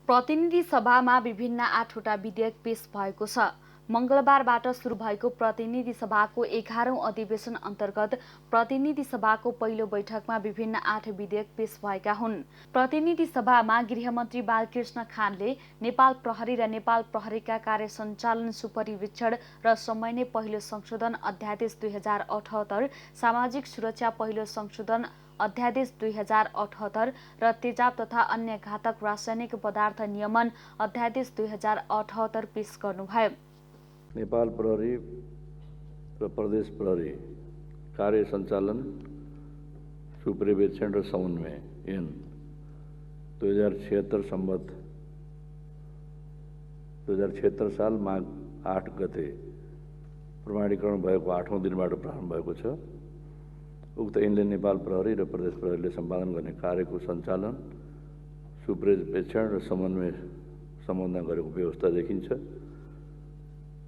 प्रतिनिधि सभामा विभिन्न 8वटा विधेयक पेश भएको छ। मंगलबारबाट सुरु भएको प्रतिनिधि सभाको 11औं अधिवेशन अन्तर्गत प्रतिनिधि सभाको पहिलो बैठकमा विभिन्न 8 विधेयक पेश भएका हुन्। प्रतिनिधि सभामा गृहमन्त्री बालकृष्ण खानले नेपाल प्रहरी र नेपाल प्रहरीका कार्य सञ्चालन सुपरिवीक्षण र समन्वय पहिलो संशोधन अध्यादेश 2078, सामाजिक सुरक्षा पहिलो संशोधन अध्यादेश 2078 र तेजाब तथा अन्य घातक रासायनिक पदार्थ नियमन अध्यादेश 2078 पेश गर्नुभयो। नेपाल प्रहरी र प्रदेश प्रहरी कार्य सञ्चालन सुपरिवेक्षण र समन्वय ऐन 2076 साल माघ 8 गते प्रमाणीकरण भएको 8औं दिनबाट प्रारम्भ भएको छ। उक्त ऐनले नेपाल प्रहरी र प्रदेश प्रहरीले सम्पादन गर्ने कार्यको सञ्चालन, सुपरिवेक्षण र समन्वय सम्बन्ध गरेको व्यवस्था देखिन्छ।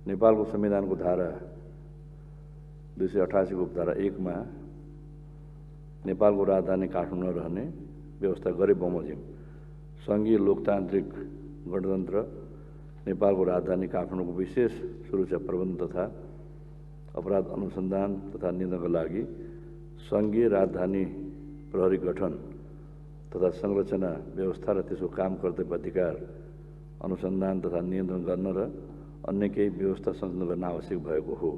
नेपालको संविधानको धारा 288 को उपधारा 1 मा नेपालको राजधानी काठमाडौँ रहने व्यवस्था गरे बमोजिम संघीय लोकतान्त्रिक गणतन्त्र नेपालको राजधानी काठमाडौँको विशेष सुरक्षा प्रबन्ध तथा अपराध अनुसन्धान तथा नियन्त्रणका लागि संघीय राजधानी प्रहरी गठन तथा संरचना व्यवस्था र त्यसको काम कर्तव्य अधिकार अनुसन्धान तथा नियन्त्रण गर्न र अन्य केही व्यवस्था सञ्चालन गर्न आवश्यक भएको हो।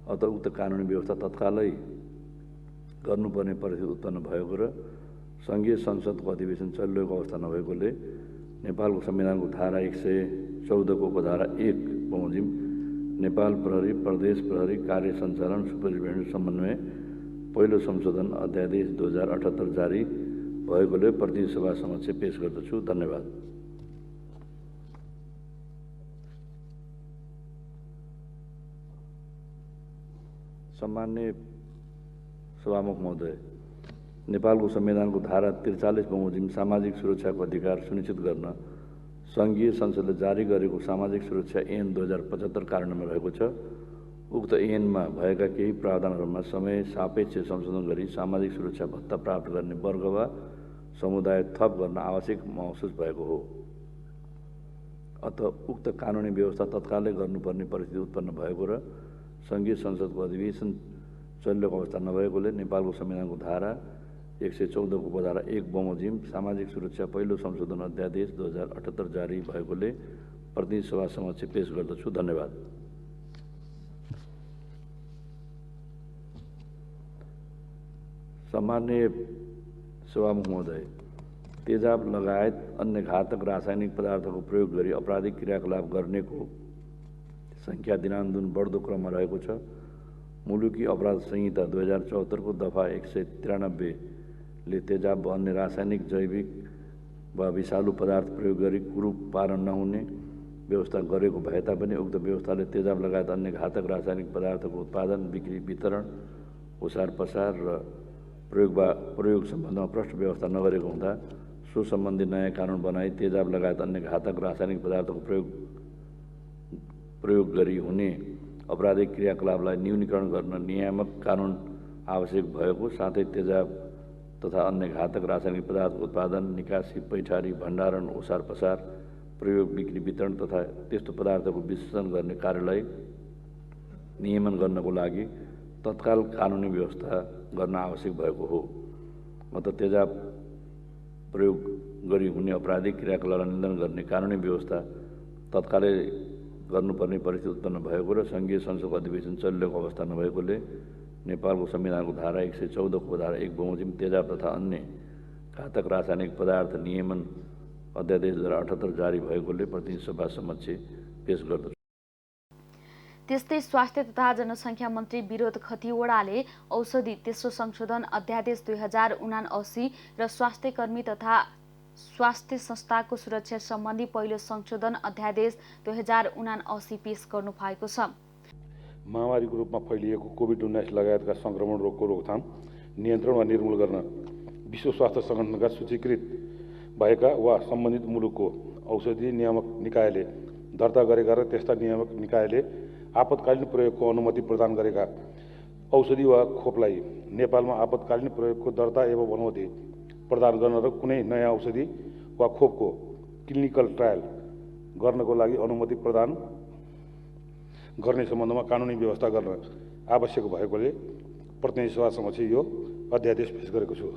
अत उक्त कानुनी व्यवस्था तत्कालै गर्नुपर्ने परिस्थिति उत्पन्न भएको र संघीय संसदको अधिवेशन चलिरहेको अवस्था नभएकोले नेपालको संविधानको धारा 114 को उपधारा 1 बमोजिम नेपाल प्रहरी प्रदेश प्रहरी कार्य सञ्चालन सुपरिवेक्षण समन्वय पहिलो संशोधन अध्यादेश 2078 जारी भएकोले प्रतिनिधि सभा समक्ष पेश गर्दछु। धन्यवाद। सम्माननीय सभामुख महोदय, नेपालको संविधानको धारा 43 बमोजिम सामाजिक सुरक्षाको अधिकार सुनिश्चित गर्न संघीय संसदले जारी गरेको सामाजिक सुरक्षा ऐन 2075 कार्यान्वयनमा रहेको छ। उक्त ऐनमा भएका केही प्रावधानहरूमा समय सापेक्ष संशोधन गरी सामाजिक सुरक्षा भत्ता प्राप्त गर्ने वर्ग वा समुदाय थप गर्न आवश्यक महसुस भएको हो। अत उक्त कानुनी व्यवस्था तत्कालै गर्नुपर्ने परिस्थिति उत्पन्न भएको र संघीय संसदको अधिवेशन चलिरहेको अवस्था नभएकोले नेपालको संविधानको धारा 114 को उपधारा 1 बमोजिम सामाजिक सुरक्षा पहिलो संशोधन अध्यादेश 2078 जारी भएकोले प्रतिनिधि सभा समक्ष पेश गर्दछु। धन्यवाद। सम्माननीय सभामुख महोदय, तेजाब लगायत अन्य घातक रासायनिक पदार्थको प्रयोग गरी आपराधिक क्रियाकलाप गर्नेको संख्या दिनानुदिन बढ्दो क्रममा रहेको छ। मुलुकी अपराध संहिता 2074 को दफा 193 ले तेजाब वा अन्य रासायनिक जैविक वा विषालु पदार्थ प्रयोग गरी कुरूप पारण नहुने व्यवस्था गरेको भए तापनि उक्त व्यवस्थाले तेजाब लगायत अन्य घातक रासायनिक पदार्थको उत्पादन, बिक्री, वितरण, ओसार पसार र प्रयोग सम्बन्धमा प्रष्ट व्यवस्था नगरेको हुँदा सो सम्बन्धी नयाँ कानुन बनाई तेजाब लगायत अन्य घातक रासायनिक पदार्थको प्रयोग गरी हुने आपराधिक क्रियाकलापलाई न्यूनीकरण गर्न नियामक कानुन आवश्यक भएको साथै तेजाब तथा अन्य घातक रासायनिक पदार्थको उत्पादन, निकासी, पैठारी, भण्डारण, ओसार पसार, प्रयोग, बिक्री, वितरण तथा त्यस्तो पदार्थको विश्लेषण गर्ने कार्यलाई नियमन गर्नको लागि तत्काल कानुनी व्यवस्था गर्न आवश्यक भएको हो। अत तेजाब प्रयोग गरी हुने आपराधिक क्रियाकलापलाई नियन्त्रण गर्ने कानुनी व्यवस्था तत्कालै गर्नुपर्ने परिस्थिति उत्पन्न भएको र संघीय संसदको अधिवेशन चलिरहेको अवस्था नभएकोले नेपालको संविधानको धारा 114 को धारा 1 बमोजिम तेजाब तथा अन्य घातक रासायनिक पदार्थ नियमन अध्यादेश 2078 जारी भएकोले प्रतिनिधि सभा समक्ष पेश गर्दछु। त्यस्तै स्वास्थ्य तथा जनसङ्ख्या मन्त्री विनोद खतिवडाले औषधि तेस्रो संशोधन अध्यादेश 2079 र स्वास्थ्य कर्मी तथा स्वास्थ्य संस्थाको सुरक्षा सम्बन्धी पहिलो संशोधन अध्यादेश 2079 पेश गर्नु भएको छ। महामारीको रूपमा फैलिएको कोभिड-19 लगायतका संक्रमण रोगको रोकथाम, नियन्त्रण वा निर्मूल गर्न विश्व स्वास्थ्य संगठनका सूचीकृत भएका वा सम्बन्धित मुलुकको औषधि नियामक निकायले दर्ता गरेका र त्यस्ता नियामक निकायले आपतकालीन प्रयोगको अनुमति प्रदान गरेका औषधि वा खोपलाई नेपालमा आपतकालीन प्रयोगको दर्ता एवं अनुमति प्रदान गर्न र कुनै नयाँ औषधि वा खोपको क्लिनिकल ट्रायल गर्नको लागि अनुमति प्रदान गर्ने सम्बन्धमा कानुनी व्यवस्था गर्न आवश्यक भएकोले प्रतिनिधि सभा समक्ष यो अध्यादेश पेश गरेको छु।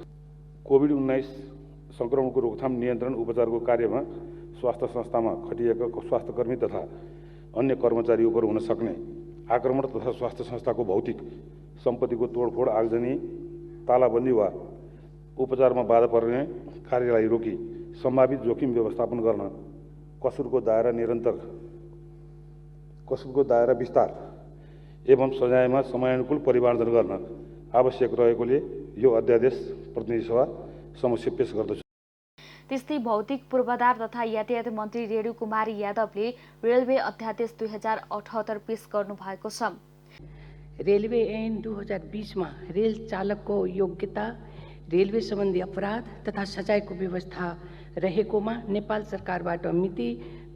कोभिड-19 संक्रमणको रोकथाम, नियन्त्रण, उपचारको कार्यमा स्वास्थ्य संस्थामा खटिएका स्वास्थ्यकर्मी तथा अन्य कर्मचारीहरू हुन सक्ने आक्रमण तथा स्वास्थ्य संस्थाको भौतिक सम्पत्तिको तोडफोड, आगजनी, तालाबन्दी वा उपचारमा बाधा पर्ने कार्यलाई रोकी सम्भावित जोखिम व्यवस्थापन गर्न कसुरको दायरा विस्तार एवं सजायमा समयानुकूल परिमार्जन गर्न आवश्यक रहेकोले यो अध्यादेश प्रतिनिधि सभा समक्ष पेश गर्दछु। त्यस्तै भौतिक पूर्वाधार तथा यातायात मन्त्री रेणु कुमारी यादवले रेलवे अध्यादेश 2078 पेश गर्नु भएको छ। रेलवे ऐन 2020 में रेल चालक को योग्यता, रेलवे संबंधी अपराध तथा सजायको व्यवस्था रहेकोमा नेपाल सरकारबाट मिति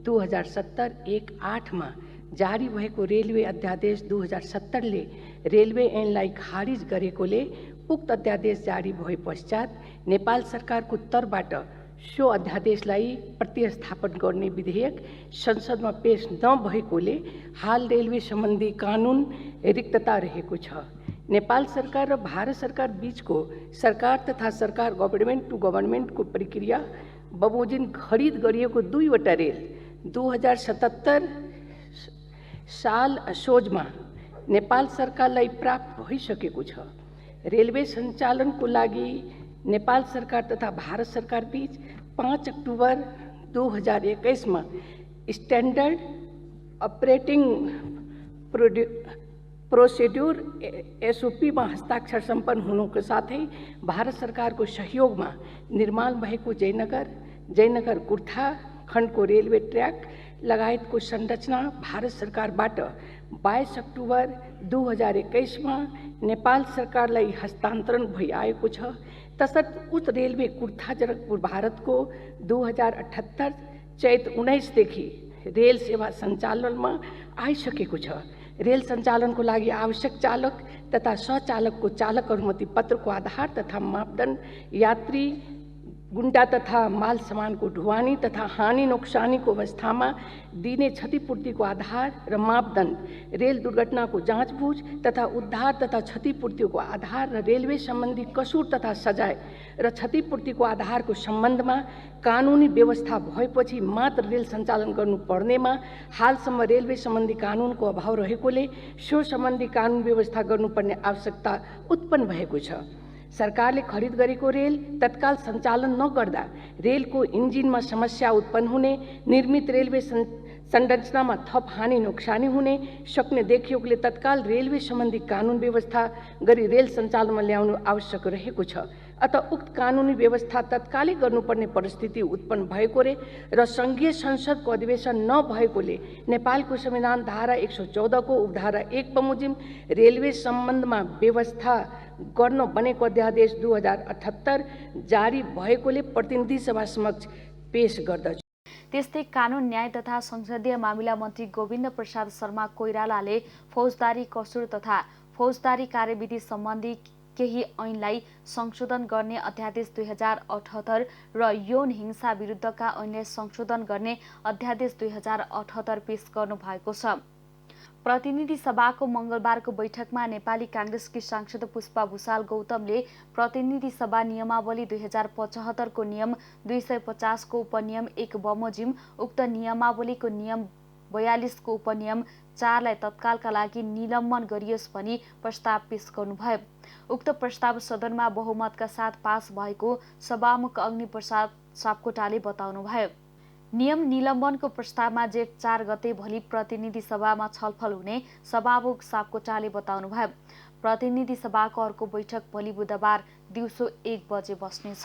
2070-1/8 में जारी भएको रेलवे अध्यादेश 2070 ले रेलवे ऐनलाई खारिज गरेकोले उक्त अध्यादेश जारी भए पश्चात नेपाल सरकारको तर्फबाट सो अध्यादेशलाई प्रतिस्थापन गर्ने विधेयक संसदमा पेश नभएकोले हाल रेलवे सम्बन्धी कानुन रिक्तता रहेको छ। नेपाल सरकार र भारत सरकार बीचको सरकार तथा सरकार गभर्नमेन्ट टु गभर्नमेन्टको प्रक्रिया बमोजिम खरिद गरिएको 2वटा रेल 2077 साल असोजमा नेपाल सरकारलाई प्राप्त भइसकेको छ। रेलवे सञ्चालनको लागि नेपाल सरकार तथा भारत सरकार बीच 5 अक्टोबर 2021 में स्टैंडर्ड ऑपरेटिंग प्रोसिड्यूर SOP में हस्ताक्षर सम्पन्न हुनुको साथै भारत सरकार को सहयोग में निर्माण भएको जयनगर कुर्था खण्डको रेलवे ट्र्याक लगायतको संरचना भारत सरकारबाट 22 अक्टोबर 2021 में नेपाल सरकारलाई हस्तान्तरण भइआएको छ। तसर्थ उक्त रेलवे कुर्था जनकपुर भारत को 2078 चैत 19 देखि रेल सेवा सञ्चालन में आइसकेको छ। रेल सञ्चालन को लागि आवश्यक चालक तथा सहचालक को चालक अनुमति पत्र को आधार तथा मापदण्ड, यात्री गुण्डा तथा माल सामान को ढुवानी तथा हानि नोक्सानी को अवस्था में दिने क्षतिपूर्ति को आधार र मापदण्ड, रेल दुर्घटना को जाँचबुझ तथा उद्धार तथा क्षतिपूर्ति को आधार र रेलवे संबंधी कसूर तथा सजाय र क्षतिपूर्ति को आधार को संबंध में कानूनी व्यवस्था भएपछि मात्र रेल सञ्चालन गर्नुपर्नेमा हालसम्म रेलवे संबंधी कानून को अभाव रहेकोले सो संबंधी कानून व्यवस्था गर्नुपर्ने आवश्यकता उत्पन्न भएको छ। सरकारले खरिद गरेको रेल तत्काल सञ्चालन नगर्दा रेलको इन्जिनमा समस्या उत्पन्न हुने, निर्मित रेलवे संरचनामा थप हानि नोक्सानी हुने सक्ने देखिएकोले तत्काल रेलवे सम्बन्धी कानुन व्यवस्था गरी रेल सञ्चालनमा ल्याउनु आवश्यक रहेको छ। अतः उक्त कानुनी व्यवस्था तत्कालै गर्नुपर्ने परिस्थिति उत्पन्न भएकोले र संघीय संसदको अधिवेशन नभएकोले नेपालको संविधान धारा 114 को उपधारा 1 बमोजिम रेलवे सम्बन्धमा व्यवस्था गर्न बनेको अध्यादेश 2078 जारी भएकोले प्रतिनिधि सभा समक्ष पेश गर्दछु। त्यस्तै कानुन, न्याय तथा संसदीय मामिला मन्त्री गोविन्द प्रसाद शर्मा कोइरालाले फौजदारी कसुर तथा फौजदारी कार्यविधि सम्बन्धी केही ऐनलाई संशोधन गर्ने अध्यादेश 2078 र यौन हिंसा विरुद्धका ऐनलाई संशोधन गर्ने अध्यादेश 2078 पेश गर्नु भएको छ। प्रतिनिधि सभाको मंगलबारको बैठकमा नेपाली कांग्रेसकी सांसद पुष्पा भुसाल गौतमले प्रतिनिधि सभा नियमावली 2075 को नियम 250 को उपनियम 1 बमोजिम उक्त नियमावलीको नियम 42 को उपनियम 4 लाई तत्कालका लागि निलम्बन गरियोस् भनी प्रस्ताव पेश गर्नुभयो। उक्त प्रस्ताव सदनमा बहुमतका साथ पास भएको सभामुख अग्निप्रसाद सापकोटाले बताउनुभयो। नियम निलम्बनको प्रस्तावमा जेठ 4 गते भोलि प्रतिनिधि सभामा छलफल हुने सभामुख सापकोटाले बताउनुभयो। प्रतिनिधि सभाको अर्को बैठक भोलि बुधबार दिउँसो 1 बजे बस्नेछ।